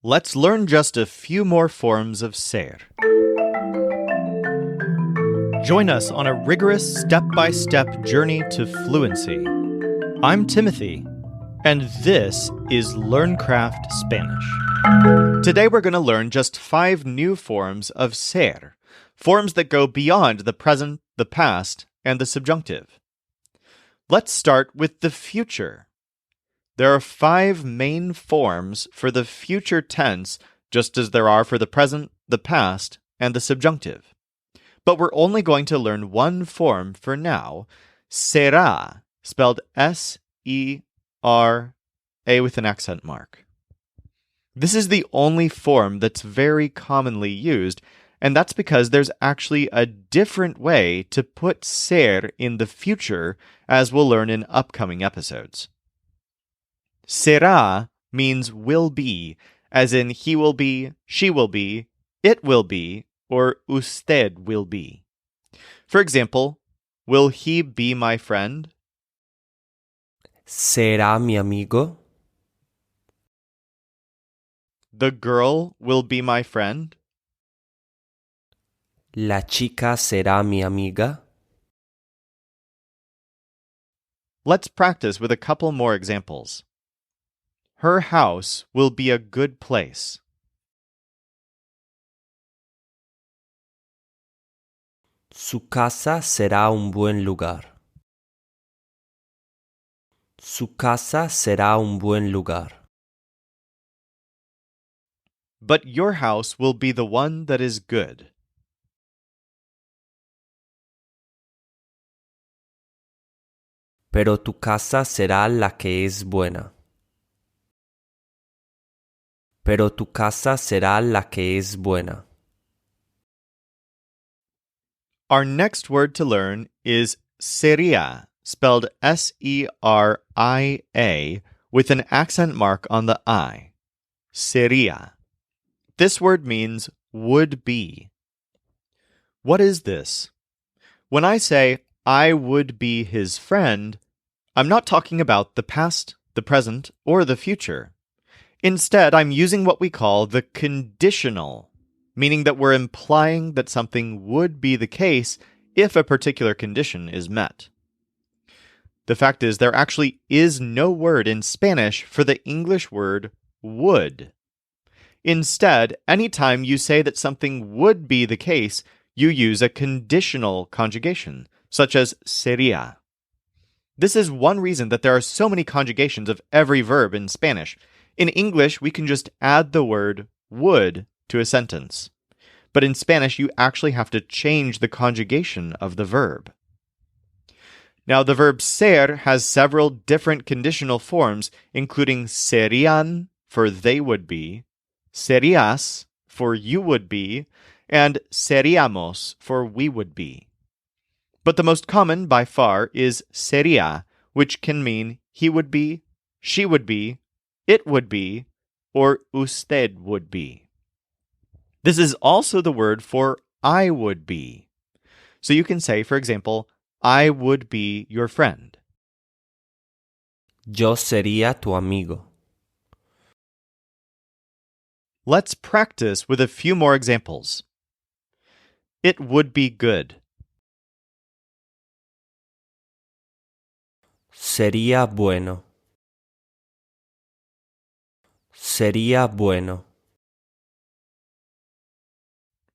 Let's learn just a few more forms of ser. Join us on a rigorous step-by-step journey to fluency. I'm Timothy, and this is LearnCraft Spanish. Today we're going to learn just 5 new forms of ser, forms that go beyond the present, the past, and the subjunctive. Let's start with the future. There are 5 main forms for the future tense, just as there are for the present, the past, and the subjunctive. But we're only going to learn one form for now, será, spelled S-E-R-A with an accent mark. This is the only form that's very commonly used, and that's because there's actually a different way to put ser in the future, as we'll learn in upcoming episodes. Será means will be, as in he will be, she will be, it will be, or usted will be. For example, will he be my friend? ¿Será mi amigo? The girl will be my friend? ¿La chica será mi amiga? Let's practice with a couple more examples. Her house will be a good place. Su casa será un buen lugar. Su casa será un buen lugar. But your house will be the one that is good. Pero tu casa será la que es buena. Pero tu casa será la que es buena. Our next word to learn is sería, spelled S-E-R-I-A, with an accent mark on the I. Sería. This word means would be. What is this? When I say I would be his friend, I'm not talking about the past, the present, or the future. Instead, I'm using what we call the conditional, meaning that we're implying that something would be the case if a particular condition is met. The fact is, there actually is no word in Spanish for the English word would. Instead, anytime you say that something would be the case, you use a conditional conjugation, such as sería. This is one reason that there are so many conjugations of every verb in Spanish. In English, we can just add the word would to a sentence. But in Spanish, you actually have to change the conjugation of the verb. Now, the verb ser has several different conditional forms, including serían, for they would be, serías, for you would be, and seríamos, for we would be. But the most common, by far, is sería, which can mean he would be, she would be, it would be, or usted would be. This is also the word for I would be. So you can say, for example, I would be your friend. Yo sería tu amigo. Let's practice with a few more examples. It would be good. Sería bueno. Sería bueno.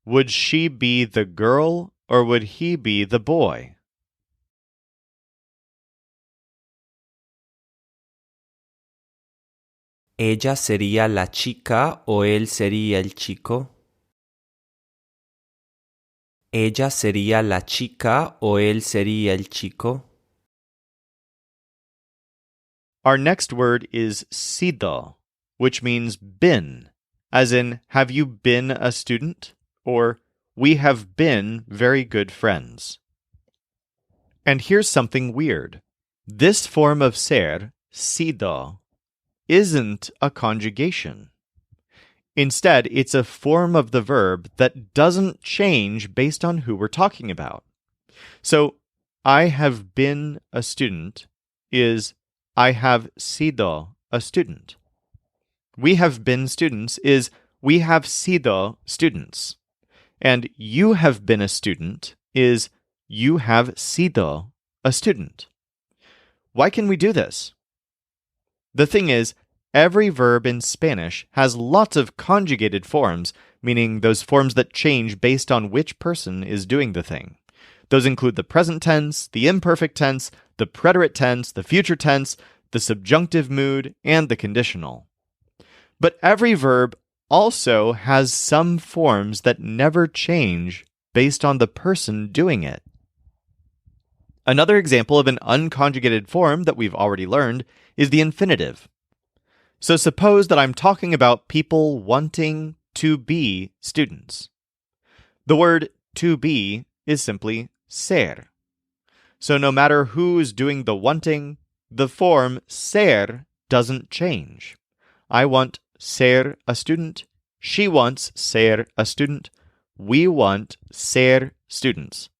Would she be the girl or would he be the boy? ¿Ella sería la chica o él sería el chico? ¿Ella sería la chica o él sería el chico? Our next word is Sido, which means been, as in, have you been a student? Or, we have been very good friends. And here's something weird. This form of ser, sido, isn't a conjugation. Instead, it's a form of the verb that doesn't change based on who we're talking about. So, I have been a student is I have sido a student. we have been students is we have sido students. And you have been a student is you have sido a student. Why can we do this? The thing is, every verb in Spanish has lots of conjugated forms, meaning those forms that change based on which person is doing the thing. Those include the present tense, the imperfect tense, the preterite tense, the future tense, the subjunctive mood, and the conditional. But every verb also has some forms that never change based on the person doing it. Another example of an unconjugated form that we've already learned is the infinitive. So suppose that I'm talking about people wanting to be students. The word to be is simply ser. So no matter who's doing the wanting, the form ser doesn't change. I want ser a student. She wants ser a student. We want ser students.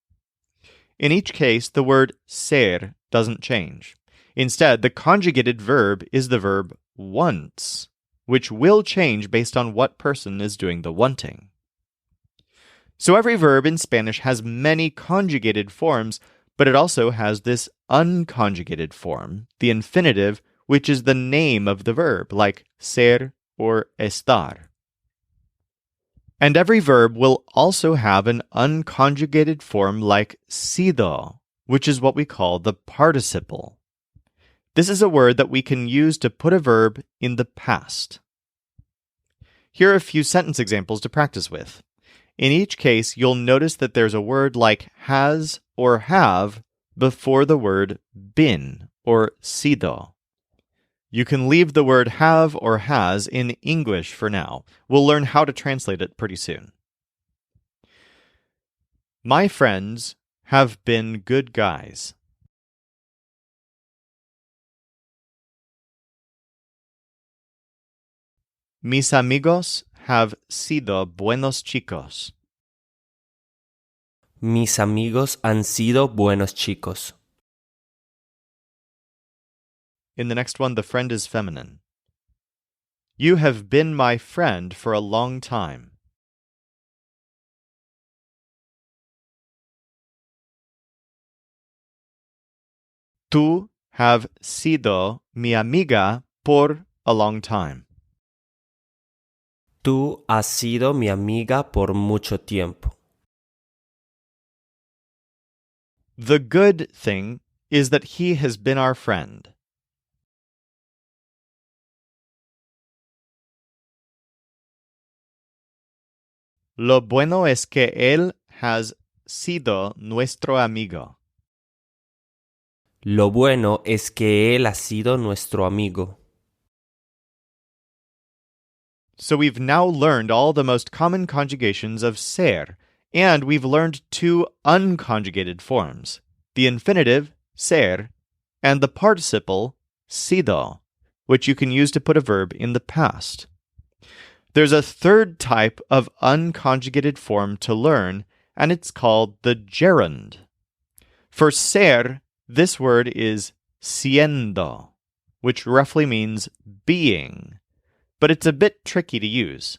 In each case, the word ser doesn't change. Instead, the conjugated verb is the verb wants, which will change based on what person is doing the wanting. So every verb in Spanish has many conjugated forms, but it also has this unconjugated form, the infinitive, which is the name of the verb, like ser or estar. And every verb will also have an unconjugated form like sido, which is what we call the participle. This is a word that we can use to put a verb in the past. Here are a few sentence examples to practice with. In each case, you'll notice that there's a word like has or have before the word been or sido. You can leave the word have or has in English for now. We'll learn how to translate it pretty soon. My friends have been good guys. Mis amigos have sido buenos chicos. Mis amigos han sido buenos chicos. In the next one, the friend is feminine. You have been my friend for a long time. Tú have sido mi amiga por a long time. Tú has sido mi amiga por mucho tiempo. The good thing is that he has been our friend. Lo bueno es que él has sido nuestro amigo. Lo bueno es que él ha sido nuestro amigo. So we've now learned all the most common conjugations of ser, and we've learned two unconjugated forms, the infinitive, ser, and the participle, sido, which you can use to put a verb in the past. There's a third type of unconjugated form to learn, and it's called the gerund. For ser, this word is siendo, which roughly means being, but it's a bit tricky to use.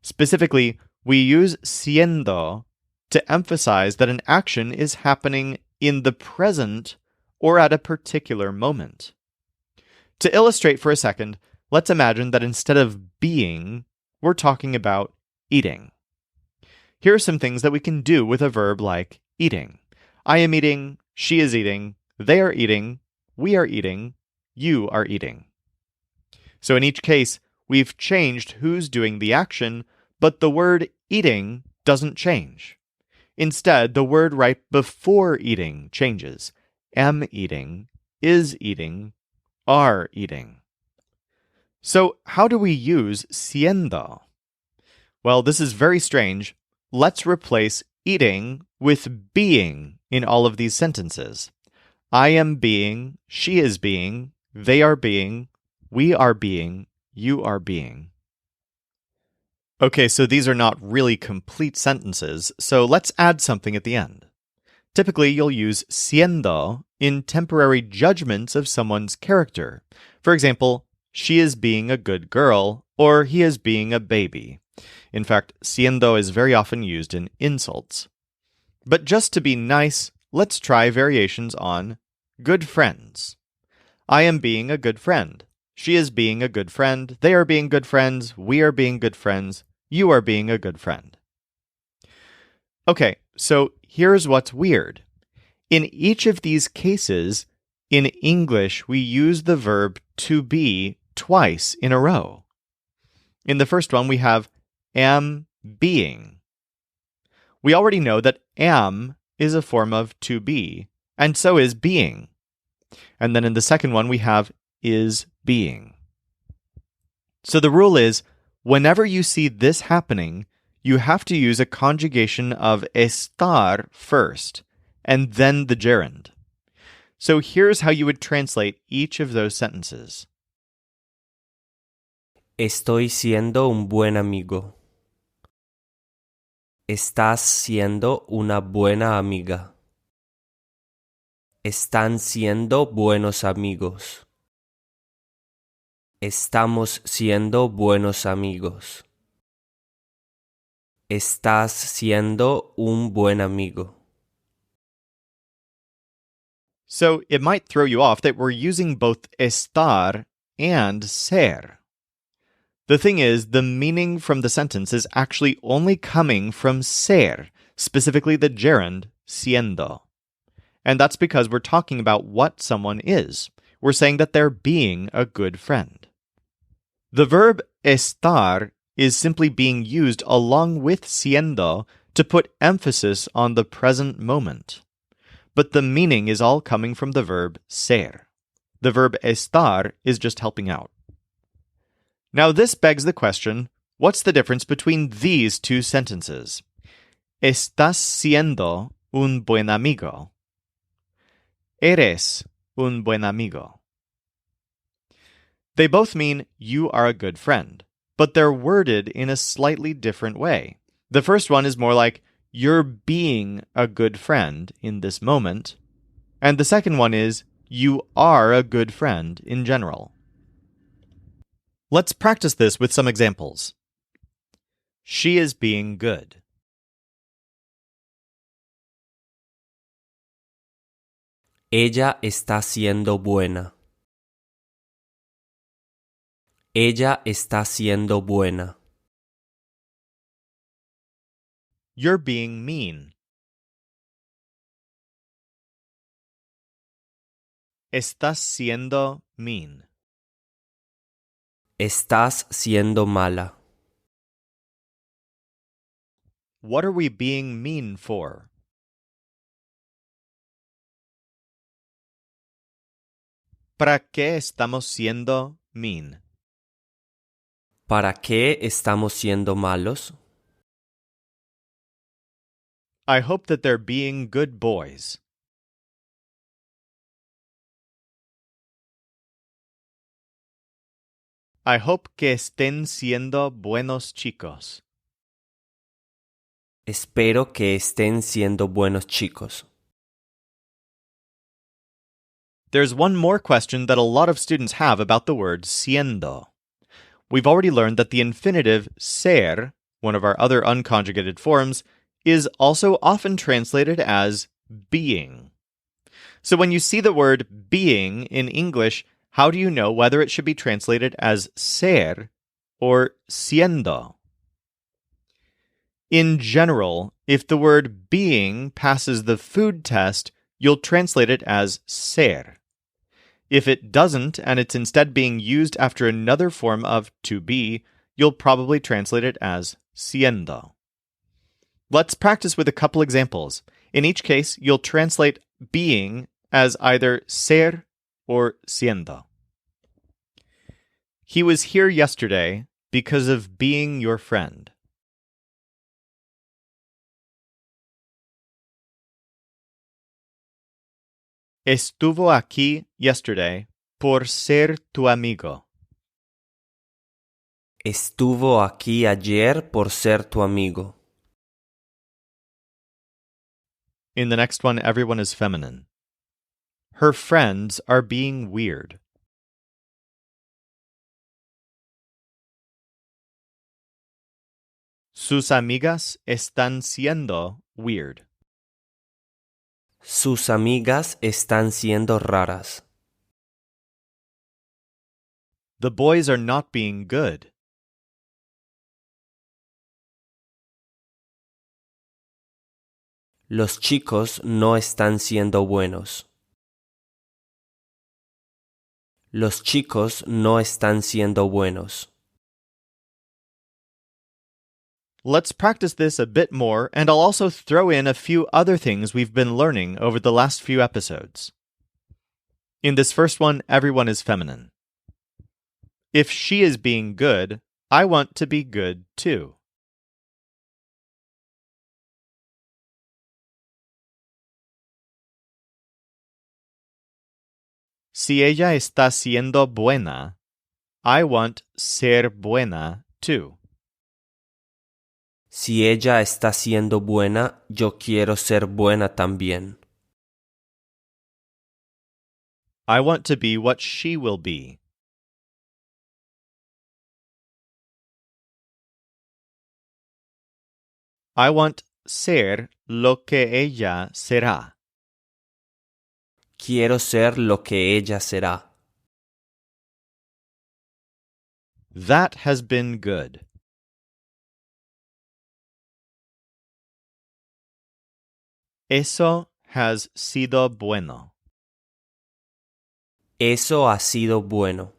Specifically, we use siendo to emphasize that an action is happening in the present or at a particular moment. To illustrate for a second, let's imagine that instead of being, we're talking about eating. Here are some things that we can do with a verb like eating. I am eating, she is eating, they are eating, we are eating, you are eating. So in each case, we've changed who's doing the action, but the word eating doesn't change. Instead, the word right before eating changes. Am eating, is eating, are eating. So how do we use siendo? Well, this is very strange. Let's replace eating with being in all of these sentences. I am being, she is being, they are being, we are being, you are being. Okay, so these are not really complete sentences, so let's add something at the end. Typically, you'll use siendo in temporary judgments of someone's character. For example, she is being a good girl, or he is being a baby. In fact, siendo is very often used in insults. But just to be nice, let's try variations on good friends. I am being a good friend. She is being a good friend. They are being good friends. We are being good friends. You are being a good friend. Okay, so here's what's weird. In each of these cases, in English, we use the verb to be twice in a row. In the first one, we have am being. We already know that am is a form of to be, and so is being. And then in the second one, we have is being. So the rule is, whenever you see this happening, you have to use a conjugation of estar first, and then the gerund. So here's how you would translate each of those sentences. Estoy siendo un buen amigo. Estás siendo una buena amiga. Están siendo buenos amigos. Estamos siendo buenos amigos. Estás siendo un buen amigo. So it might throw you off that we're using both estar and ser. The thing is, the meaning from the sentence is actually only coming from ser, specifically the gerund siendo. And that's because we're talking about what someone is. We're saying that they're being a good friend. The verb estar is simply being used along with siendo to put emphasis on the present moment. But the meaning is all coming from the verb ser. The verb estar is just helping out. Now this begs the question, what's the difference between these two sentences? Estás siendo un buen amigo. Eres un buen amigo. They both mean you are a good friend, but they're worded in a slightly different way. The first one is more like you're being a good friend in this moment, and the second one is you are a good friend in general. Let's practice this with some examples. She is being good. Ella está siendo buena. Ella está siendo buena. You're being mean. Estás siendo mean. Estás siendo mala. What are we being mean for? ¿Para qué estamos siendo mean? ¿Para qué estamos siendo malos? I hope that they're being good boys. I hope que estén siendo buenos chicos. Espero que estén siendo buenos chicos. There's one more question that a lot of students have about the word siendo. We've already learned that the infinitive ser, one of our other unconjugated forms, is also often translated as being. So when you see the word being in English, how do you know whether it should be translated as ser or siendo? In general, if the word being passes the food test, you'll translate it as ser. If it doesn't, and it's instead being used after another form of to be, you'll probably translate it as siendo. Let's practice with a couple examples. In each case, you'll translate being as either ser or siendo. He was here yesterday because of being your friend. Estuvo aquí yesterday por ser tu amigo. Estuvo aquí ayer por ser tu amigo. In the next one, everyone is feminine. Her friends are being weird. Sus amigas están siendo weird. Sus amigas están siendo raras. The boys are not being good. Los chicos no están siendo buenos. Los chicos no están siendo buenos. Let's practice this a bit more, and I'll also throw in a few other things we've been learning over the last few episodes. In this first one, everyone is feminine. If she is being good, I want to be good too. Si ella está siendo buena, I want ser buena too. Si ella está siendo buena, yo quiero ser buena también. I want to be what she will be. I want ser lo que ella será. Quiero ser lo que ella será. That has been good. Eso has sido bueno. Eso ha sido bueno.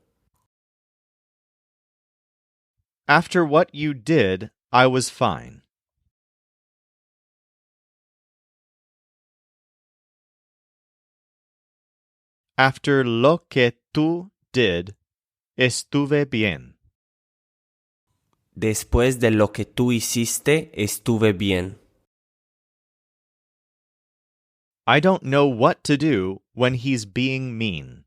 After what you did, I was fine. After lo que tú did, estuve bien. Después de lo que tú hiciste, estuve bien. I don't know what to do when he's being mean.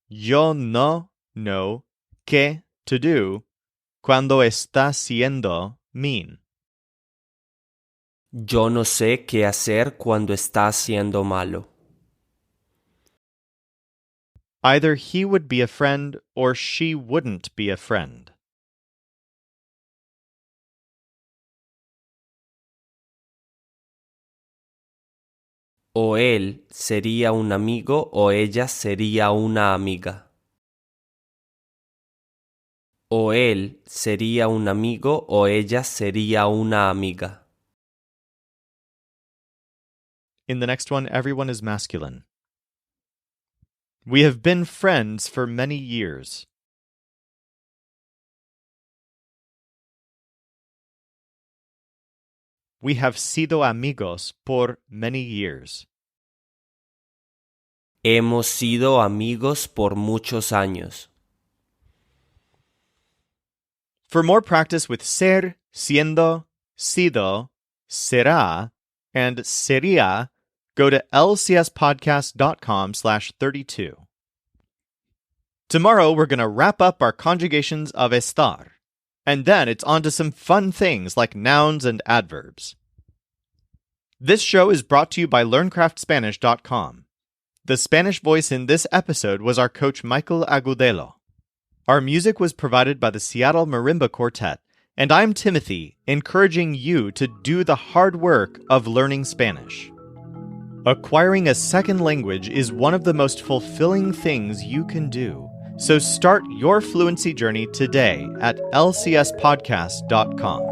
Yo no know qué to do cuando está siendo mean. Yo no sé qué hacer cuando está siendo malo. Either he would be a friend or she wouldn't be a friend. O él sería un amigo o ella sería una amiga. O él sería un amigo o ella sería una amiga. In the next one, everyone is masculine. We have been friends for many years. We have sido amigos por many years. Hemos sido amigos por muchos años. For more practice with ser, siendo, sido, será, and sería, go to lcspodcast.com/32. Tomorrow we're going to wrap up our conjugations of estar, and then it's on to some fun things like nouns and adverbs. This show is brought to you by LearnCraftSpanish.com. The Spanish voice in this episode was our coach Michael Agudelo. Our music was provided by the Seattle Marimba Quartet, and I'm Timothy, encouraging you to do the hard work of learning Spanish. Acquiring a second language is one of the most fulfilling things you can do, so start your fluency journey today at lcspodcast.com.